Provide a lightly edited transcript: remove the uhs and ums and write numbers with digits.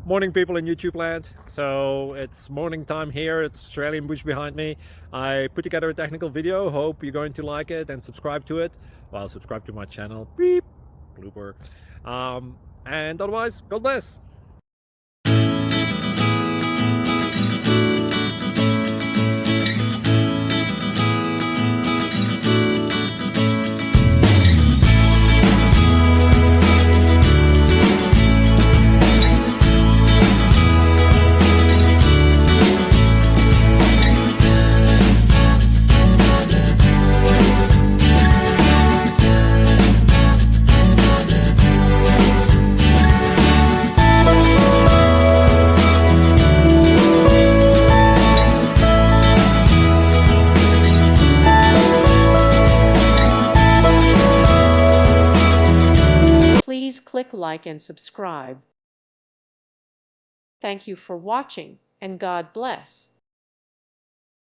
Morning, people in YouTube land. So it's morning time here. It's Australian bush behind me. I put together a technical video. Hope you're going to like it and subscribe to it. Well, subscribe to my channel. Beep. Blooper. And otherwise, God bless. Please click like and subscribe. Thank you for watching, and God bless.